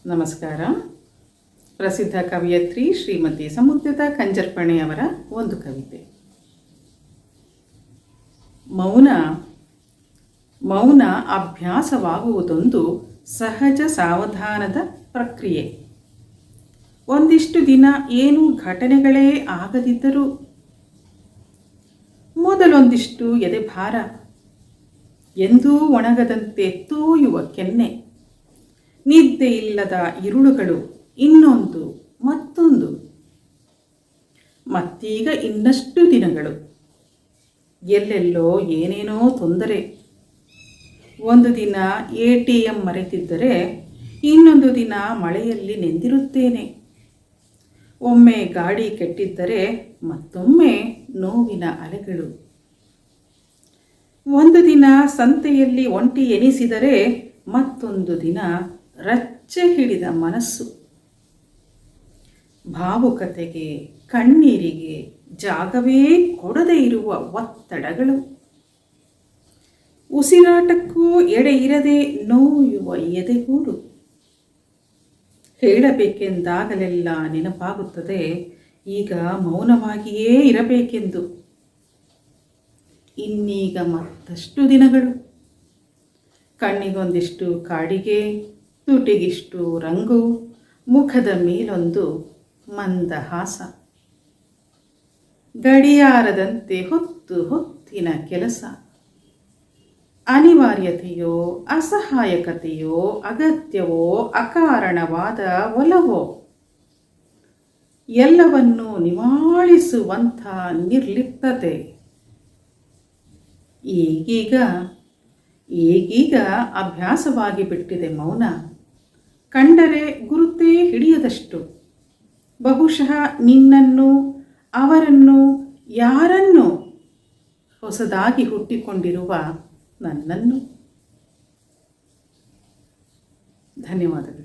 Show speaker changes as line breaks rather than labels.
ನಮಸ್ಕಾರ. ಪ್ರಸಿದ್ಧ ಕವಯತ್ರಿ ಶ್ರೀಮತಿ ಸಮುದ್ರದ ಕಂಜರ್ಪಣೆಯವರ ಒಂದು ಕವಿತೆ. ಮೌನ ಮೌನ ಅಭ್ಯಾಸವಾಗುವುದೊಂದು ಸಹಜ ಸಾವಧಾನದ ಪ್ರಕ್ರಿಯೆ. ಒಂದಿಷ್ಟು ದಿನ ಏನೂ ಘಟನೆಗಳೇ ಆಗದಿದ್ದರೂ ಮೊದಲೊಂದಿಷ್ಟು ಎದೆಭಾರ, ಎಂದೂ ಒಣಗದಂತೆ ತೋಯುವ ಕೆನ್ನೆ, ನಿದ್ದೆ ಇಲ್ಲದ ಇರುಳುಗಳು, ಇನ್ನೊಂದು ಮತ್ತೊಂದು, ಮತ್ತೀಗ ಇನ್ನಷ್ಟು ದಿನಗಳು, ಎಲ್ಲೆಲ್ಲೋ ಏನೇನೋ ತೊಂದರೆ. ಒಂದು ದಿನ ATM ಮರೆತಿದ್ದರೆ ಇನ್ನೊಂದು ದಿನ ಮಳೆಯಲ್ಲಿ ನೆಂದಿರುತ್ತೇನೆ. ಒಮ್ಮೆ ಗಾಡಿ ಕೆಟ್ಟಿದ್ದರೆ ಮತ್ತೊಮ್ಮೆ ನೋವಿನ ಅಲೆಗಳು. ಒಂದು ದಿನ ಸಂತೆಯಲ್ಲಿ ಒಂಟಿ ಎನಿಸಿದರೆ ಮತ್ತೊಂದು ದಿನ ರಚ್ಚೆ ಹಿಡಿದ ಮನಸ್ಸು. ಭಾವುಕತೆಗೆ, ಕಣ್ಣೀರಿಗೆ ಜಾಗವೇ ಕೊಡದೇ ಇರುವ ಒತ್ತಡಗಳು. ಉಸಿರಾಟಕ್ಕೂ ಎಡೆ ಇರದೆ ನೋಯುವ ಎದೆಗೂಡು. ಹೇಳಬೇಕೆಂದಾಗಲೆಲ್ಲ ನೆನಪಾಗುತ್ತದೆ ಈಗ ಮೌನವಾಗಿಯೇ ಇರಬೇಕೆಂದು. ಇನ್ನೀಗ ಮತ್ತಷ್ಟು ದಿನಗಳು, ಕಣ್ಣಿಗೊಂದಿಷ್ಟು ಕಾಡಿಗೆ, ತುಟಿಗಿಷ್ಟು ರಂಗು, ಮುಖದ ಮೇಲೊಂದು ಮಂದಹಾಸ. ಗಡಿಯಾರದಂತೆ ಹೊತ್ತು ಹೊತ್ತಿನ ಕೆಲಸ. ಅನಿವಾರ್ಯತೆಯೋ ಅಸಹಾಯಕತೆಯೋ ಅಗತ್ಯವೋ ಅಕಾರಣವಾದ ಒಲವೋ, ಎಲ್ಲವನ್ನೂ ನಿವಾಳಿಸುವಂಥ ನಿರ್ಲಿಪ್ತತೆ. ಈಗೀಗ ಅಭ್ಯಾಸವಾಗಿ ಬಿಟ್ಟಿದೆ ಮೌನ. ಕಂಡರೆ ಗುರುತೇ ಹಿಡಿಯದಷ್ಟು. ಬಹುಶಃ ನಿನ್ನನ್ನು, ಅವರನ್ನು, ಯಾರನ್ನು, ಹೊಸದಾಗಿ ಹುಟ್ಟಿಕೊಂಡಿರುವ ನನ್ನನ್ನು. ಧನ್ಯವಾದಗಳು.